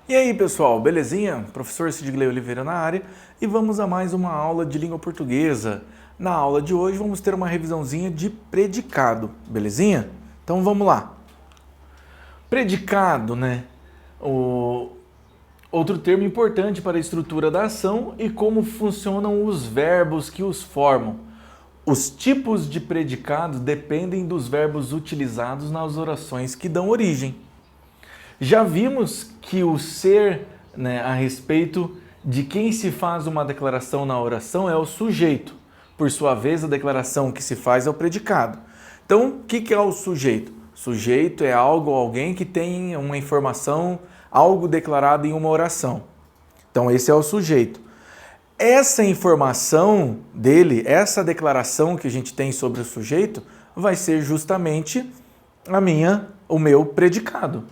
E aí pessoal, belezinha? Professor Sidgley Oliveira na área e vamos a mais uma aula de língua portuguesa. Na aula de hoje vamos ter uma revisãozinha de predicado, belezinha? Então vamos lá. Predicado, né? Outro termo importante para a estrutura da ação e como funcionam os verbos que os formam. Os tipos de predicado dependem dos verbos utilizados nas orações que dão origem. Já vimos que o ser, a respeito de quem se faz uma declaração na oração é o sujeito. Por sua vez, a declaração que se faz é o predicado. Então, o que é o sujeito? Sujeito é algo ou alguém que tem uma informação, algo declarado em uma oração. Então, esse é o sujeito. Essa informação dele, essa declaração que a gente tem sobre o sujeito, vai ser justamente o meu predicado.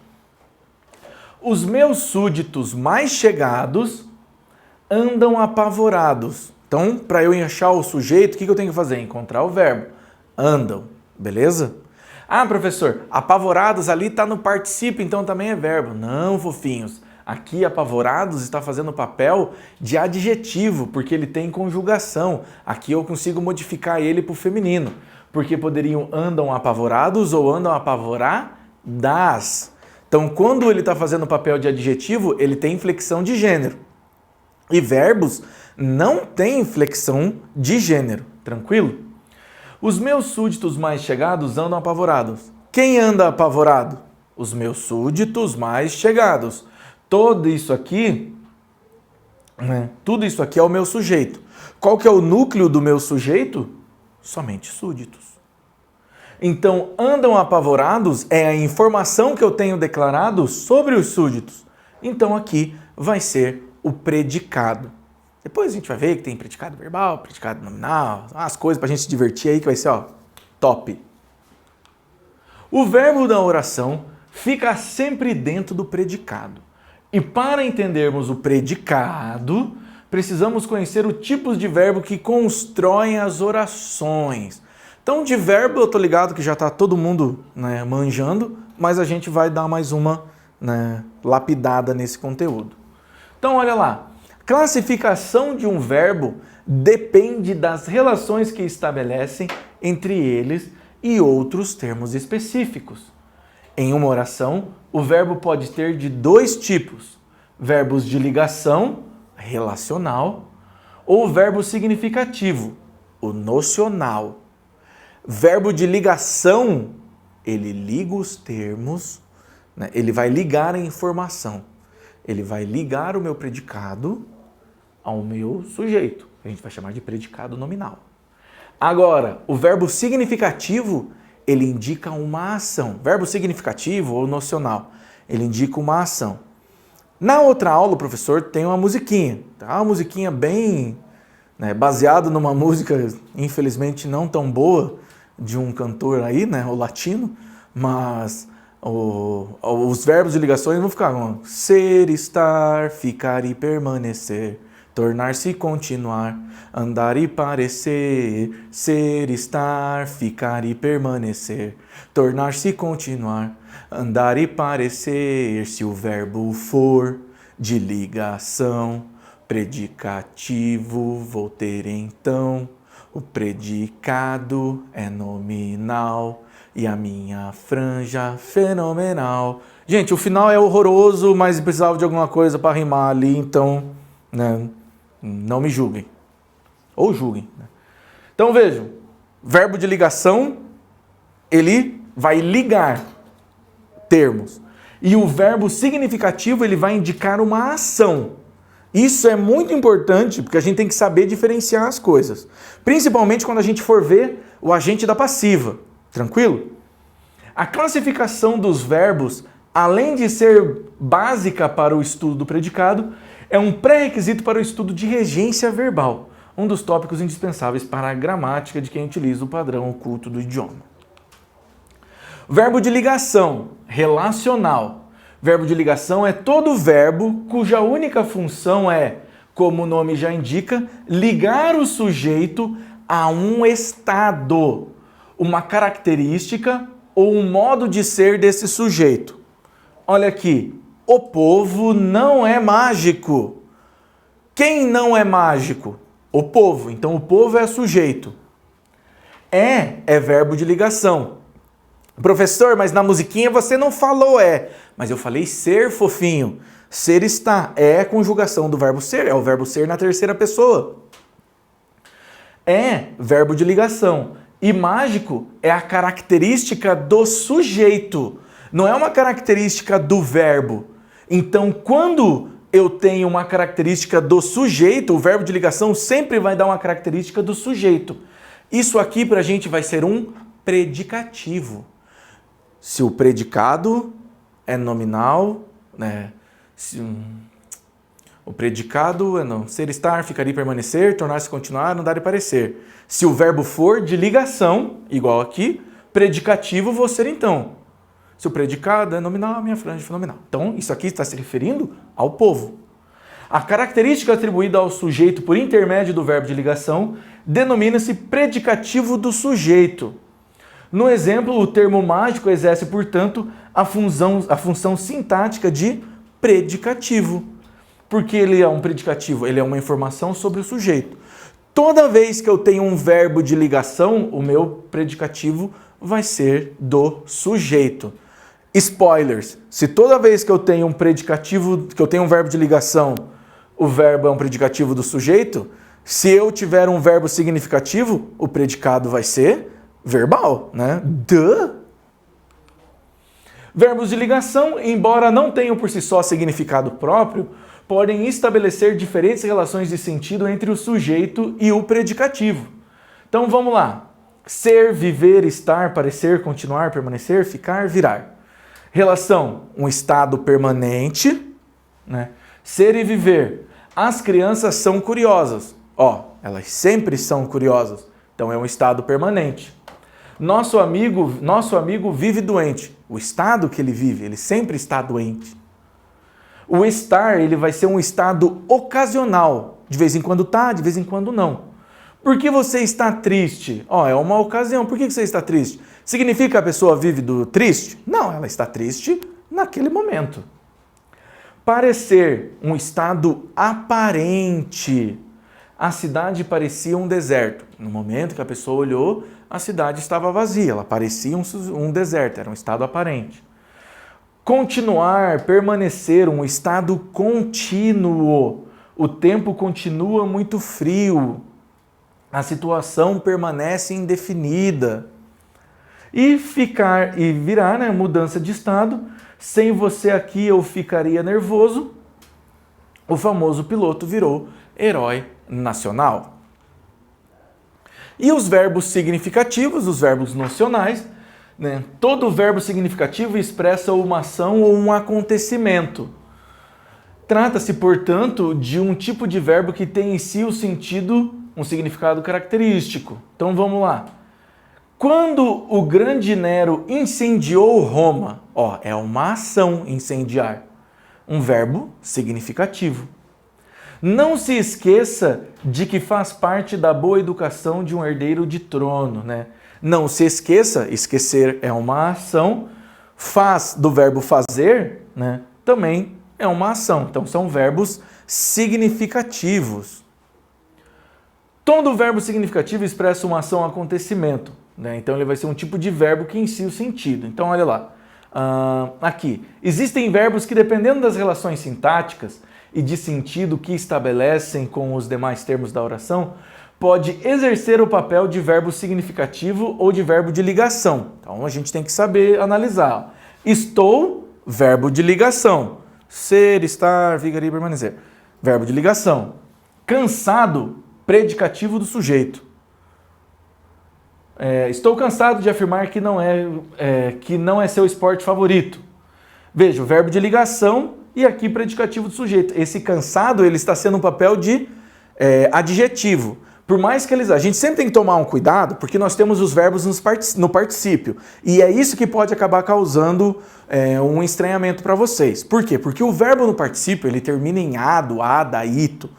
Os meus súditos mais chegados andam apavorados. Então, para eu achar o sujeito, o que eu tenho que fazer? Encontrar o verbo. Andam, beleza? Ah, professor, apavorados ali está no particípio, então também é verbo. Não, fofinhos. Aqui, apavorados está fazendo o papel de adjetivo, porque ele tem conjugação. Aqui eu consigo modificar ele para o feminino, porque poderiam andam apavorados ou andam apavoradas. Então, quando ele está fazendo o papel de adjetivo, ele tem inflexão de gênero. E verbos não têm inflexão de gênero, tranquilo? Os meus súditos mais chegados andam apavorados. Quem anda apavorado? Os meus súditos mais chegados. Tudo isso aqui é o meu sujeito. Qual que é o núcleo do meu sujeito? Somente súditos. Então, andam apavorados é a informação que eu tenho declarado sobre os súditos. Então, aqui vai ser o predicado. Depois a gente vai ver que tem predicado verbal, predicado nominal, as coisas para a gente se divertir aí que vai ser, top. O verbo da oração fica sempre dentro do predicado. E para entendermos o predicado, precisamos conhecer os tipos de verbo que constroem as orações. Então, de verbo, eu tô ligado que já está todo mundo manjando, mas a gente vai dar mais uma lapidada nesse conteúdo. Então, olha lá. Classificação de um verbo depende das relações que estabelecem entre eles e outros termos específicos. Em uma oração, o verbo pode ter de dois tipos: verbos de ligação, relacional, ou verbo significativo, o nocional. Verbo de ligação, ele liga os termos, ele vai ligar a informação. Ele vai ligar o meu predicado ao meu sujeito. A gente vai chamar de predicado nominal. Agora, o verbo significativo, ele indica uma ação. Verbo significativo ou nocional, ele indica uma ação. Na outra aula, o professor tem uma musiquinha. Tá? Uma musiquinha bem baseada numa música, infelizmente, não tão boa, de um cantor aí, o latino, mas os verbos de ligações vão ficar ser, estar, ficar e permanecer, tornar-se e continuar, andar e parecer, ser, estar, ficar e permanecer, tornar-se e continuar, andar e parecer, se o verbo for de ligação, predicativo, vou ter então. O predicado é nominal e a minha franja fenomenal. Gente, o final é horroroso, mas precisava de alguma coisa para rimar ali, então não me julguem. Ou julguem. Então vejam, verbo de ligação, ele vai ligar termos. E o verbo significativo, ele vai indicar uma ação. Isso é muito importante, porque a gente tem que saber diferenciar as coisas. Principalmente quando a gente for ver o agente da passiva. Tranquilo? A classificação dos verbos, além de ser básica para o estudo do predicado, é um pré-requisito para o estudo de regência verbal, um dos tópicos indispensáveis para a gramática de quem utiliza o padrão oculto do idioma. Verbo de ligação, relacional. Verbo de ligação é todo verbo cuja única função é, como o nome já indica, ligar o sujeito a um estado, uma característica ou um modo de ser desse sujeito. Olha aqui, O povo não é mágico. Quem não é mágico? O povo. Então o povo é sujeito. É verbo de ligação. Professor, mas na musiquinha você não falou mas eu falei ser, fofinho. Ser está, é a conjugação do verbo ser, é o verbo ser na terceira pessoa. É verbo de ligação. E mágico é a característica do sujeito, não é uma característica do verbo. Então, quando eu tenho uma característica do sujeito, o verbo de ligação sempre vai dar uma característica do sujeito. Isso aqui para a gente vai ser um predicativo. Se o predicado é nominal, né? O predicado é não. Ser, estar, ficar e permanecer, tornar-se, continuar, andar e parecer. Se o verbo for de ligação, igual aqui, predicativo, vou ser então. Se o predicado é nominal, a minha franja é nominal. Então, isso aqui está se referindo ao povo. A característica atribuída ao sujeito por intermédio do verbo de ligação denomina-se predicativo do sujeito. No exemplo, o termo mágico exerce, portanto, a função sintática de predicativo. Porque ele é um predicativo, ele é uma informação sobre o sujeito. Toda vez que eu tenho um verbo de ligação, o meu predicativo vai ser do sujeito. Spoilers, se toda vez que eu tenho um predicativo, que eu tenho um verbo de ligação, o verbo é um predicativo do sujeito, se eu tiver um verbo significativo, o predicado vai ser verbal, né? Duh! Verbos de ligação, embora não tenham por si só significado próprio, podem estabelecer diferentes relações de sentido entre o sujeito e o predicativo. Então vamos lá. Ser, viver, estar, parecer, continuar, permanecer, ficar, virar. Relação, um estado permanente, né? Ser e viver. As crianças são curiosas. Elas sempre são curiosas. Então é um estado permanente. Nosso amigo vive doente. O estado que ele vive, ele sempre está doente. O estar, ele vai ser um estado ocasional. De vez em quando tá, de vez em quando não. Por que você está triste? É uma ocasião. Por que você está triste? Significa que a pessoa vive triste? Não, ela está triste naquele momento. Parecer, um estado aparente. A cidade parecia um deserto. No momento que a pessoa olhou, a cidade estava vazia. Ela parecia um deserto, era um estado aparente. Continuar, permanecer, um estado contínuo. O tempo continua muito frio. A situação permanece indefinida. E ficar e virar, né? Mudança de estado. Sem você aqui eu ficaria nervoso. O famoso piloto virou herói nacional. E os verbos significativos, os verbos nocionais, né? Todo verbo significativo expressa uma ação ou um acontecimento. Trata-se, portanto, de um tipo de verbo que tem em si um significado característico. Então vamos lá. Quando o grande Nero incendiou Roma, é uma ação incendiar, um verbo significativo. Não se esqueça de que faz parte da boa educação de um herdeiro de trono, né? Não se esqueça, esquecer é uma ação, faz do verbo fazer, né? Também é uma ação. Então são verbos significativos. Todo verbo significativo expressa uma ação ou acontecimento, né? Então ele vai ser um tipo de verbo que inicia o sentido. Então olha lá, aqui, existem verbos que dependendo das relações sintáticas e de sentido que estabelecem com os demais termos da oração, pode exercer o papel de verbo significativo ou de verbo de ligação. Então a gente tem que saber analisar. Estou, verbo de ligação. Ser, estar, ficar e permanecer. Verbo de ligação. Cansado, predicativo do sujeito. Estou cansado de afirmar que não é seu esporte favorito. Veja, o verbo de ligação e aqui predicativo do sujeito. Esse cansado, ele está sendo um papel de adjetivo. Por mais que a gente sempre tem que tomar um cuidado, porque nós temos os verbos no particípio. E é isso que pode acabar causando um estranhamento para vocês. Por quê? Porque o verbo no particípio, ele termina em ado, ada, ito.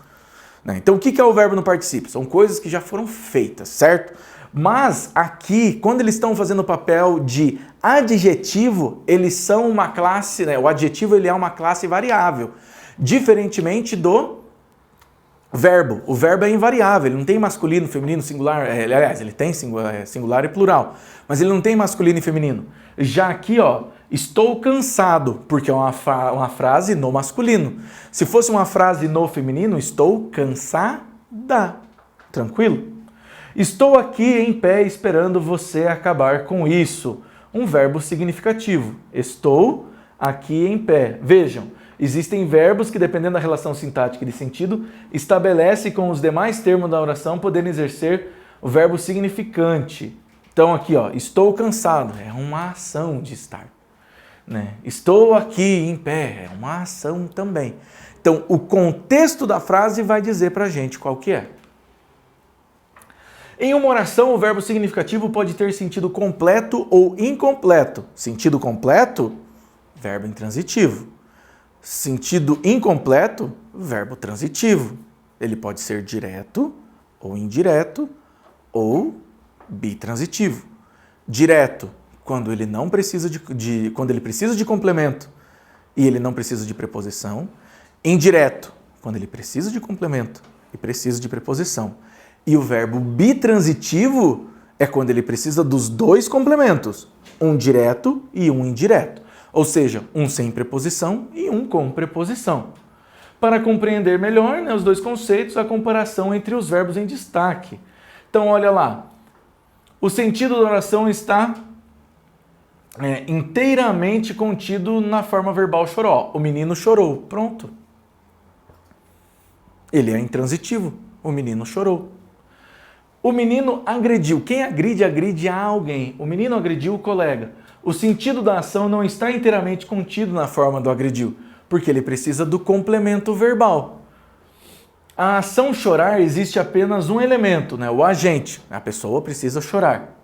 Né? Então, o que é o verbo no particípio? São coisas que já foram feitas, certo? Mas aqui, quando eles estão fazendo o papel de adjetivo, eles são uma classe, né? O adjetivo ele é uma classe variável, diferentemente do verbo. O verbo é invariável, ele não tem masculino, feminino, singular, aliás, ele tem singular e plural, mas ele não tem masculino e feminino. Já aqui, ó, estou cansado, porque é uma frase no masculino. Se fosse uma frase no feminino, estou cansada. Tranquilo? Estou aqui em pé esperando você acabar com isso. Um verbo significativo. Estou aqui em pé. Vejam, existem verbos que, dependendo da relação sintática e de sentido, estabelecem com os demais termos da oração poderem exercer o verbo significante. Então aqui, ó, estou cansado, é uma ação de estar. Né? Estou aqui em pé, é uma ação também. Então o contexto da frase vai dizer pra gente qual que é. Em uma oração, o verbo significativo pode ter sentido completo ou incompleto. Sentido completo, verbo intransitivo. Sentido incompleto, verbo transitivo. Ele pode ser direto ou indireto ou bitransitivo. Direto, quando ele não precisa quando ele precisa de complemento e ele não precisa de preposição. Indireto, quando ele precisa de complemento e precisa de preposição. E o verbo bitransitivo é quando ele precisa dos dois complementos, um direto e um indireto. Ou seja, um sem preposição e um com preposição. Para compreender melhor, né, os dois conceitos, a comparação entre os verbos em destaque. Então, olha lá. O sentido da oração está inteiramente contido na forma verbal chorou. O menino chorou. Pronto. Ele é intransitivo. O menino chorou. O menino agrediu. Quem agride, agride a alguém. O menino agrediu o colega. O sentido da ação não está inteiramente contido na forma do agrediu, porque ele precisa do complemento verbal. A ação chorar existe apenas um elemento, né? O agente. A pessoa precisa chorar.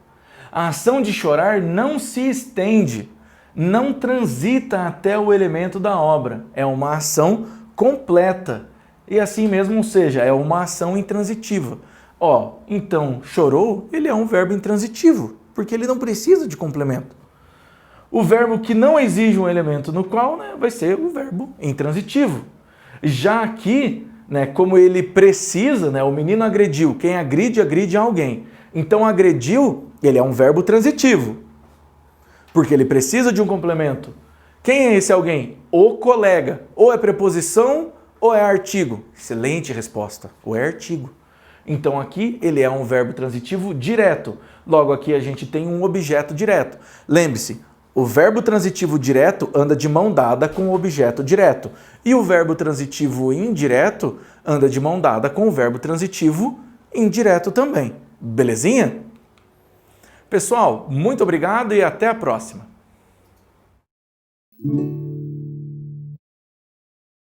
A ação de chorar não se estende, não transita até o elemento da obra. É uma ação completa. E assim mesmo, ou seja, é uma ação intransitiva. Ó, então, chorou, ele é um verbo intransitivo, porque ele não precisa de complemento. O verbo que não exige um elemento no qual, né, vai ser o verbo intransitivo. Já aqui, né, como ele precisa, né, o menino agrediu, quem agride, agride a alguém. Então, agrediu, ele é um verbo transitivo, porque ele precisa de um complemento. Quem é esse alguém? O colega. Ou é preposição ou é artigo. Excelente resposta. Ou é artigo. Então aqui ele é um verbo transitivo direto. Logo aqui a gente tem um objeto direto. Lembre-se, o verbo transitivo direto anda de mão dada com o objeto direto. E o verbo transitivo indireto anda de mão dada com o verbo transitivo indireto também. Belezinha? Pessoal, muito obrigado e até a próxima.